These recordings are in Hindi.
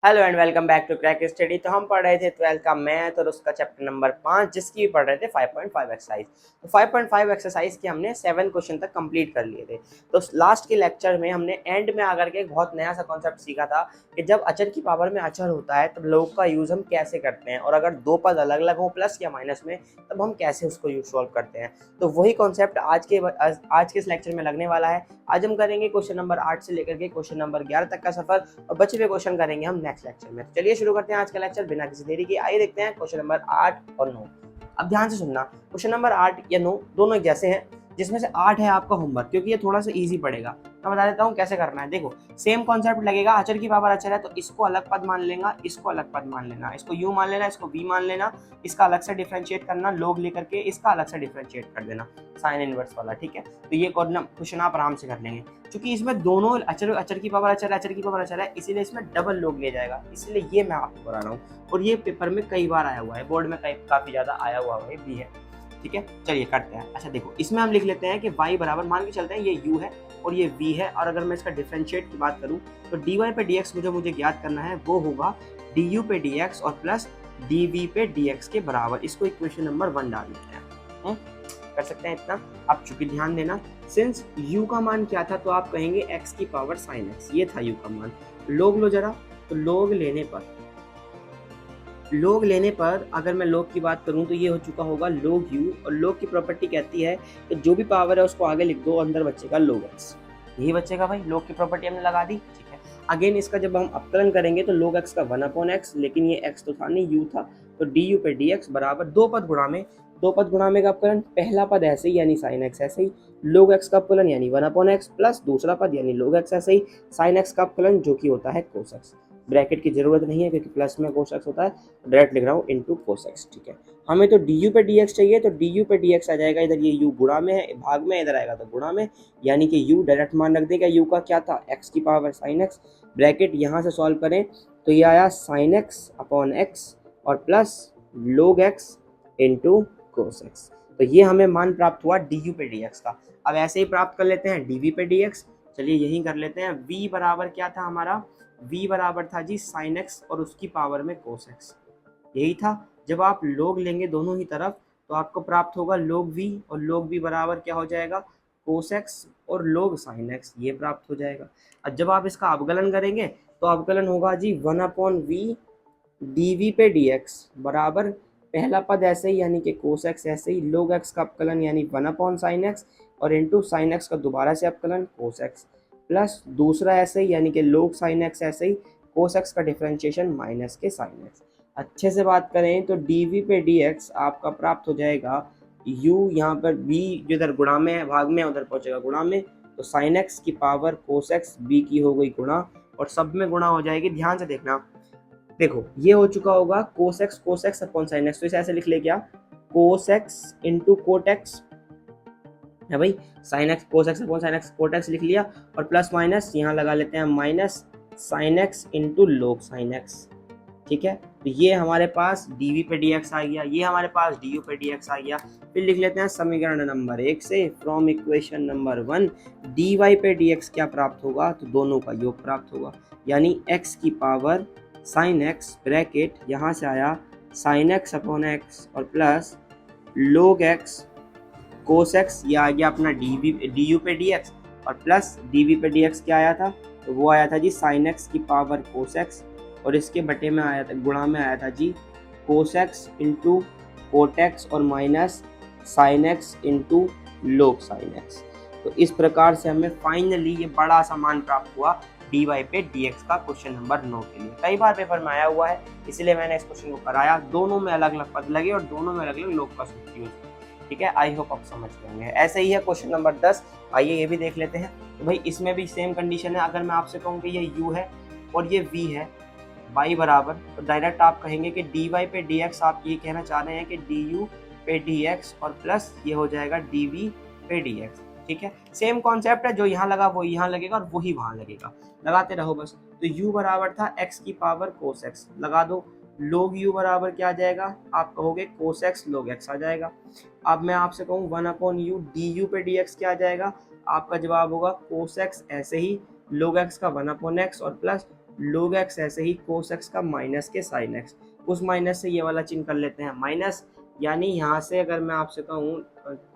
Hello and welcome back to crack study. तो हम पढ़ रहे थे 12th का मैथ और उसका चैप्टर नंबर 5 जिसकी पढ़ रहे थे 5.5 एक्सरसाइज। तो 5.5 एक्सरसाइज के हमने 7 क्वेश्चन तक कंप्लीट कर लिए थे। तो लास्ट के लेक्चर में हमने एंड में आकर के एक बहुत नया सा कॉन्सेप्ट सीखा था कि जब अचर की पावर में अचर होता है तब लोग का यूज़ हम कैसे करते हैं, और अगर दो पद अलग अलग हो प्लस या माइनस में तब हम कैसे उसको यूज सॉल्व करते हैं। तो वही कॉन्सेप्ट आज के इस लेक्चर में लगने वाला है। आज हम करेंगे क्वेश्चन नंबर 8 से लेकर के क्वेश्चन नंबर 11 तक का सफर, और बचे हुए क्वेश्चन करेंगे हम नेक्स्ट लेक्चर में। तो चलिए शुरू करते हैं आज का लेक्चर बिना किसी देरी के। आइए देखते हैं क्वेश्चन नंबर 8 और 9। अब ध्यान से सुनना, क्वेश्चन नंबर 8 या 9 दोनों एक जैसे हैं, जिसमें से 8 है आपका होमवर्क, क्योंकि ये थोड़ा सा इजी पड़ेगा। मैं बता देता हूँ कैसे करना है। देखो, सेम कॉन्सेप्ट लगेगा। अचर की पावर अचर है तो इसको अलग पद मान लेना, इसको अलग पद मान लेना, इसको यू मान लेना, इसको वी मान लेना, इसका अलग से डिफरेंशिएट करना लोग लेकर के, इसका अलग से डिफरेंशिएट कर देना साइन इनवर्स वाला। ठीक है, तो ये क्वेश्चन आप आराम से कर लेंगे। क्योंकि इसमें दोनों अचर की पावर अचर है, अचर की पावर अचर है, इसीलिए इसमें डबल लोग ले जाएगा, इसलिए ये मैं आपको बता रहा हूँ। और ये पेपर में कई बार आया हुआ है, बोर्ड में काफी ज्यादा आया हुआ भी है। ठीक है, चलिए करते हैं। अच्छा देखो, इसमें हम लिख लेते हैं कि y बराबर, मान के चलते हैं ये u है और ये v है, और अगर मैं इसका डिफरेंशिएट की बात करूं तो dy पे dx मुझे ज्ञात करना है, वो होगा du पे dx और प्लस dv पे dx के बराबर। इसको इक्वेशन नंबर 1 डाल देते हैं। कर सकते हैं इतना। अब चूंकि ध्यान देना, सिंस u का मान क्या था तो आप कहेंगे x की पावर sin x, ये था u का मान। लोग लो जरा, तो लोग लेने पर अगर मैं लोग की बात करूं तो ये हो चुका होगा लोग u, और लोग की प्रॉपर्टी कहती है कि जो भी पावर है उसको आगे लिख दो, अंदर बचेगा लोग x। यही बचेगा भाई, लोग की प्रॉपर्टी हमने लगा दी। ठीक है, अगेन इसका जब हम अपकलन करेंगे तो लोग x का 1/x, लेकिन ये x तो था नहीं, u था, तो du पे dx बराबर दो पद गुणा में का अपकलन, पहला पद ऐसे ही यानी sin x ऐसे ही, लोग x का अपकलन यानी 1/x प्लस दूसरा पद यानी लोग x ऐसे ही, sin x का अपकलन जो कि होता है cos x। ब्रैकेट की जरूरत नहीं है क्योंकि प्लस में cos x होता है, डायरेक्ट लिख रहा हूँ इनटू cos x। ठीक है, हमें तो du पे dx चाहिए, तो du पे dx आ जाएगा, इधर ये u गुणा में है, भाग में, इधर आएगा तो गुणा में, यानी कि u डायरेक्ट मान रख देगा। u का क्या था, x की पावर sin x, ब्रैकेट यहाँ से सॉल्व करें तो ये आया sin x अपॉन x और plus log x into cos x। तो ये हमें मान प्राप्त हुआ du पे dx का। अब ऐसे ही प्राप्त कर लेते हैं dv पे dx। चलिए यही कर लेते हैं। v बराबर क्या था हमारा, v बराबर था जी sin x और उसकी पावर में cos x। यही था। जब आप लोग लेंगे दोनों ही तरफ तो आपको प्राप्त होगा log v, और log v बराबर क्या हो जाएगा, cos x और log sin x, ये प्राप्त हो जाएगा। अब जब आप इसका अवकलन करेंगे तो अवकलन होगा जी 1/v dv पे dx बराबर, पहला पद ऐसे ही यानी कि cos x ऐसे ही, log x का अपकलन यानी 1/sin x और इंटू sin x का दोबारा से अपकलन cos x, प्लस दूसरा ऐसे ही यानी कि log sin x ऐसे ही, cos x का डिफरेंशिएशन माइनस के sin x। अच्छे से बात करें तो dv पे dx आपका प्राप्त हो जाएगा u, यहाँ पर b जो इधर गुणा में है, भाग में, उधर पहुंचेगा गुणा में, तो sin x की पावर cos x, b की हो गई गुणा, और सब में गुणा हो जाएगी। ध्यान से देखना, देखो ये हो चुका होगा cos x upon sin x, तो इसे ऐसे लिख ले, क्या cos x into cot x है भाई, sin x cos x upon sin x cot x लिख लिया, और प्लस माइनस यहाँ लगा लेते हैं minus sin x into log sin x। ठीक है, तो ये हमारे पास dv पे dx आ गया, ये हमारे पास du पे dx आ गया। फिर लिख लेते हैं समीकरण नंबर 1 से, फ्रॉम इक्वेशन नंबर 1 dy पे dx क्या प्राप्त होगा, तो दोनों का योग प्राप्त होगा, यानी x की पावर sin x, ब्रैकेट यहाँ से आया sin x अपॉन x और plus log x cos x, ये आ गया अपना du पे dx, और प्लस dv पे dx क्या आया था, तो वो आया था जी sin x की पावर cos x, और इसके बटे में आया था, गुणा में आया था जी cos x into cot x और minus sin x into log sin x। तो इस प्रकार से हमें फाइनली ये बड़ा सा मान प्राप्त हुआ dy पे dx का, क्वेश्चन नंबर 9 के लिए। कई बार पेपर में आया हुआ है, इसलिए मैंने इस क्वेश्चन को कराया। दोनों में अलग अलग पद लगे और दोनों में अलग अलग लोग का सूत्र यूज। ठीक है, आई होप आप समझ गए। ऐसे ही है क्वेश्चन नंबर 10, आइए ये भी देख लेते हैं। तो भाई इसमें भी सेम कंडीशन है। अगर मैं आपसे कहूँ कि ये u है और ये v है, y बराबर, तो डायरेक्ट आप कहेंगे कि dy पे dx, आप ये कहना चाह रहे हैं कि du पे dx और प्लस ये हो जाएगा dv पे dx। ठीक है, सेम कॉन्सेप्ट है, जो यहाँ लगा वो यहाँ लगेगा और वही वहाँ लगेगा, लगाते रहो बस। तो u बराबर था x की पावर cos x, लगा दो। log u बराबर क्या आ जाएगा, आप कहोगे cos x log x आ जाएगा। अब मैं आपसे कहूँ 1/u du पे dx क्या आ जाएगा, आपका जवाब होगा cos x ऐसे ही, log x का 1/x और प्लस log x ऐसे ही cos x का माइनस के sin x, उस माइनस से ये वाला चिन्ह कर लेते हैं माइनस, यानी यहाँ से अगर मैं आपसे कहूँ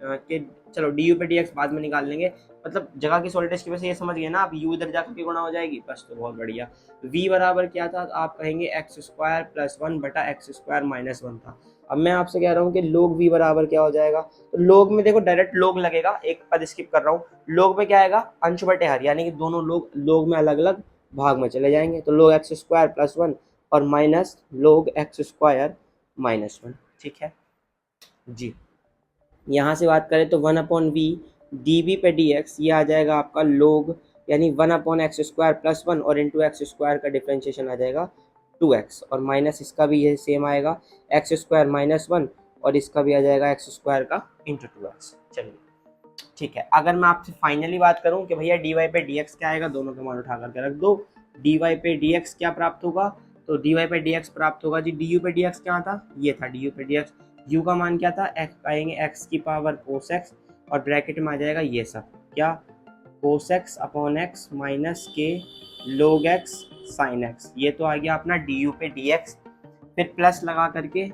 कि चलो du पे dx बाद में निकाल लेंगे, मतलब जगह की सॉलिटेज की वजह से ये समझ गए ना आप, u इधर जाकर के गुणा हो जाएगी, बस तो बहुत बढ़िया। v बराबर क्या था, आप कहेंगे एक्स स्क्वायर प्लस वन बटा एक्स स्क्वायर माइनस वन था। अब मैं आपसे कह रहा हूँ कि log v बराबर क्या हो जाएगा, तो log में देखो डायरेक्ट log लगेगा, एक पद स्किप कर रहा हूँ, log में क्या आएगा अंश बटे हर, यानी कि दोनों log में अलग अलग भाग में चले जाएंगे, तो log x square plus one और minus log x square minus one. ठीक है जी, यहाँ से बात करें तो one upon v d v पे डी एक्स, ये आ जाएगा आपका log, यानी one upon x square plus one और इंटू एक्स स्क्वायर का डिफ्रेंशिएशन आ जाएगा 2x, और माइनस इसका भी ये सेम आएगा एक्स स्क्वायर माइनस वन, और इसका भी आ जाएगा एक्स स्क्वायर का इंटू 2x। चलिए ठीक है, अगर मैं आपसे फाइनली बात करूं कि भैया dy पे dx क्या आएगा, दोनों का मान उठा करके रख दो, dy पे dx क्या प्राप्त होगा, तो dy पे dx प्राप्त होगा जी, du पे dx क्या था, ये था du पे dx, u का मान क्या था, x आएंगे x की पावर cos x, और ब्रैकेट में आ जाएगा ये सब क्या, cos x upon x minus के log x sin x, ये तो आ गया अपना du पे dx, फिर प्लस लगा करके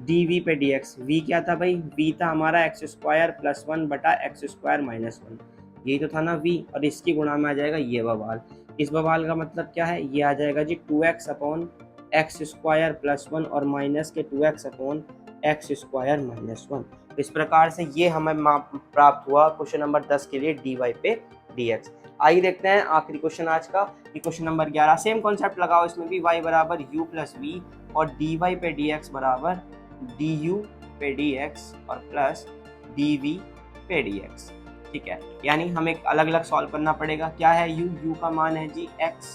dv पे dx, v क्या था भाई, v था हमारा एक्स स्क्वायर प्लस वन बटा एक्स स्क्वायर माइनस वन, यही तो था ना v, और इसकी गुणा में आ जाएगा ये बवाल, इस बवाल का मतलब क्या है, ये आ जाएगा जी 2x upon x square plus one और माइनस के 2x upon x square minus one. इस प्रकार से ये हमें प्राप्त हुआ क्वेश्चन नंबर 10 के लिए dy पे dx। आइए देखते हैं आखिरी क्वेश्चन आज का, ये क्वेश्चन नंबर 11, सेम कॉन्सेप्ट लगाओ, इसमें भी y बराबर u प्लस वी और dy पे dx बराबर du पे dx और प्लस dv पे dx। ठीक है, यानी हमें अलग अलग सॉल्व करना पड़ेगा। क्या है u का मान है जी x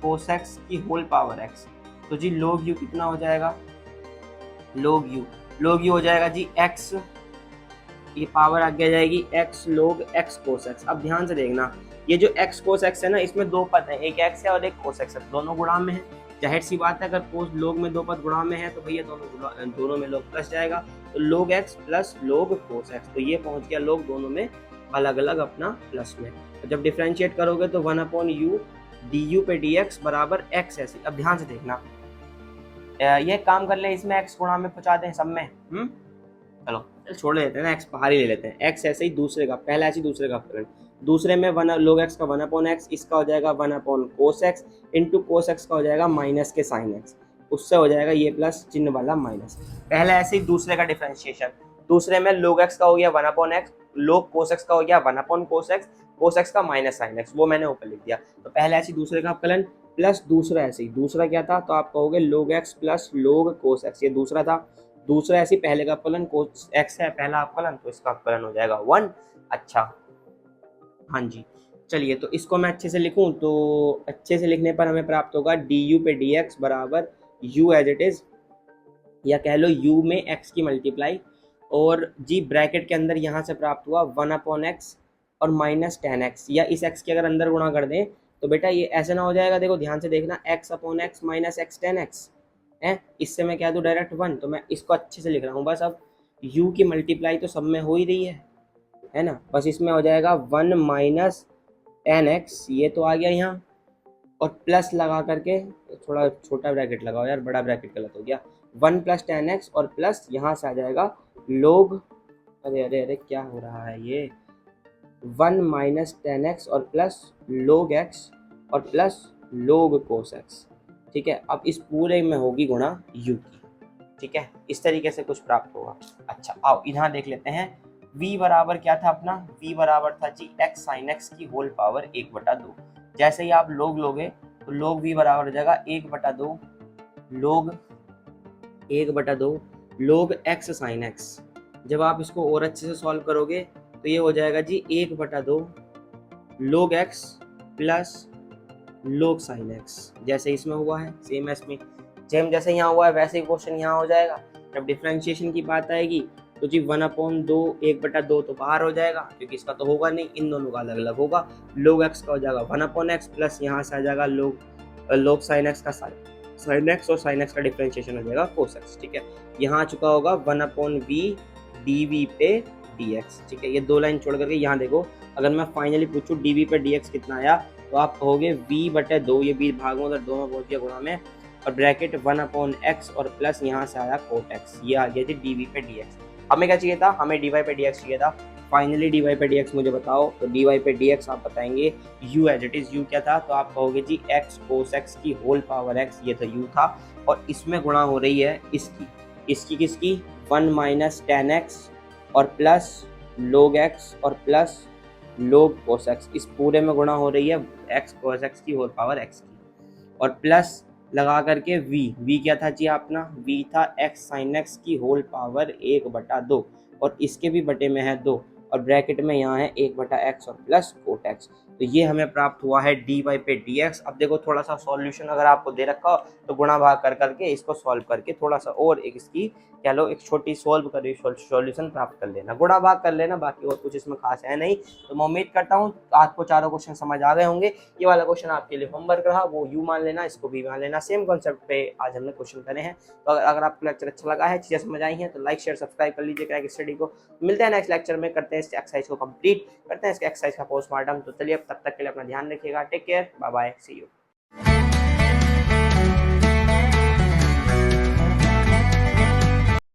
cos x की होल पावर x, तो जी log u कितना हो जाएगा, log u हो जाएगा जी x, ये पावर आगे जाएगी x log x cos x। अब ध्यान से देखना, ये जो x cos x है ना, इसमें दो पद है, एक x है और एक cos x है, दोनों गुणा में है, जाहिर सी बात है अगर cos log में दो पद गुणा में है तो भैया दोनों में log प्लस जाएगा, तो log x plus log cos x, तो ये पहुंच गया log दोनों में अलग अलग अपना प्लस में, तो जब डिफरेंशिएट करोगे तो वन अपॉन यू du पे dx बराबर x ऐसे। अब ध्यान से देखना, ये काम कर ले, इसमें x गुणा में पहुंचा दें सब में, चलो छोड़ लेते हैं ना, x बाहर ही ले लेते हैं, x ऐसे ही दूसरे का, पहला ऐसे ही दूसरे का अपकरण, दूसरे में वन log x का वन अपॉन एक्स, इसका हो जाएगा one upon cos x, into cos x का हो जाएगा माइनस के साइन एक्स, उससे हो जाएगा ये प्लस चिन्ह वाला माइनस, पहला ऐसे ही दूसरे का डिफरेंशिएशन, दूसरे में log x का हो गया one upon x, log cos x का हो गया वन अपॉन कोस एक्स का माइनस साइन एक्स, वो मैंने ऊपर लिख दिया, तो पहला ऐसे दूसरे का अपकलन प्लस दूसरा ऐसे ही, दूसरा क्या था, तो आप कहोगे log x plus log cos x, ये दूसरा था, दूसरा ऐसे पहले का अपकलन कोस एक्स है पहला अपकलन, तो इसका अपकलन हो जाएगा 1। अच्छा हाँ जी, चलिए तो इसको मैं अच्छे से लिखूं, तो अच्छे से लिखने पर हमें प्राप्त होगा du पे dx बराबर u एज इट इज, या कह लो u में x की मल्टीप्लाई, और जी ब्रैकेट के अंदर यहाँ से प्राप्त हुआ वन अपॉन एक्स और माइनस टेन एक्स, या इस x के अगर अंदर गुणा कर दें तो बेटा ये ऐसे ना हो जाएगा, देखो ध्यान से देखना, x upon x minus x ten x है, इससे मैं कह दूँ डायरेक्ट वन, तो मैं इसको अच्छे से लिख रहा हूँ बस। अब u की मल्टीप्लाई तो सब में हो ही रही है ना, बस इसमें हो जाएगा वन माइनस टेन एक्स, ये तो आ गया यहाँ, और प्लस लगा करके, थोड़ा छोटा ब्रैकेट लगाओ यार, बड़ा ब्रैकेट गलत हो गया, वन प्लस टेन एक्स और प्लस यहाँ से आ जाएगा log, अरे अरे अरे क्या हो रहा है ये, वन माइनस टेन एक्स और प्लस log x और प्लस log cos x। ठीक है, अब इस पूरे में होगी गुणा u की, ठीक है, इस तरीके से कुछ प्राप्त होगा। अच्छा आओ इधर देख लेते हैं, v बराबर क्या था अपना, v बराबर था जी x sin x की होल पावर 1/2, जैसे ही आप log लोगे तो log v बराबर हो जाएगा 1/2 log x sin x। जब आप इसको और अच्छे से सॉल्व करोगे तो ये हो जाएगा जी 1/2 log x plus log sin x, जैसे इसमें हुआ है सेम इसमें, जैसे यहाँ हुआ है वैसे ही क्वेश्चन यहाँ हो जाएगा। जब डिफरेंशिएशन की बात आएगी तो जी 1/2 1/2 तो बाहर हो जाएगा, क्योंकि इसका तो होगा नहीं, इन दोनों का अलग अलग होगा, log x का हो जाएगा 1/x प्लस यहाँ से आ जाएगा log sin x का sin x, और sin x का डिफरेंशिएशन हो जाएगा cos x। ठीक है, यहाँ आ चुका होगा 1/v dv पे dx। ठीक है, ये दो लाइन छोड़ करके यहाँ देखो, अगर मैं फाइनली पूछूँ dv पे dx कितना आया, तो आप कहोगे v/2, ये b भाग में उधर 2 में बोल दिया गुणा में, और ब्रैकेट 1/x और प्लस यहाँ से आया cot x, ये आ गया थी dv पे dx। हमें क्या चाहिए था, हमें dy पे dx चाहिए था। फाइनली dy पे dx मुझे बताओ, तो dy पे dx आप बताएंगे u as it is. u क्या था, तो आप कहोगे जी x cos x की होल पावर x, ये तो u था, और इसमें गुणा हो रही है इसकी किसकी 1 - tan x और प्लस log x और प्लस log cos x, इस पूरे में गुणा हो रही है x cos x की होल पावर x की, और प्लस लगा करके v क्या था जी अपना, v था x sin x की होल पावर 1/2, और इसके भी बटे में है 2, और ब्रैकेट में यहाँ है 1/x और प्लस cot x। तो ये हमें प्राप्त हुआ है dy पे dx। अब देखो थोड़ा सा सॉल्यूशन अगर आपको दे रखा हो तो गुणा भाग कर करके इसको सॉल्व करके थोड़ा सा और एक इसकी कह लो एक छोटी सॉल्व करी सॉल्यूशन प्राप्त कर लेना, गुणा भाग कर लेना, बाकी और कुछ इसमें खास है नहीं। तो मैं उम्मीद करता हूँ आपको चारों क्वेश्चन समझ आ गए होंगे। ये वाला क्वेश्चन आपके लिए होमवर्क रहा, वो यू मान लेना, इसको भी मान लेना, सेम कॉन्सेप्ट पे आज हमने क्वेश्चन करे हैं। तो अगर आपको लेक्चर अच्छा लगा है, चीज़ें समझ आई हैं, तो लाइक शेयर सब्सक्राइब कर लीजिए क्रैक स्टडी को। मिलते हैं नेक्स्ट लेक्चर में, करते हैं इस एक्सरसाइज को कंप्लीट, करते हैं इसके एक्सरसाइज का पोस्टमार्टम। तो चलिए अब तब तक के लिए अपना ध्यान रखिएगा, take care, bye bye, see you.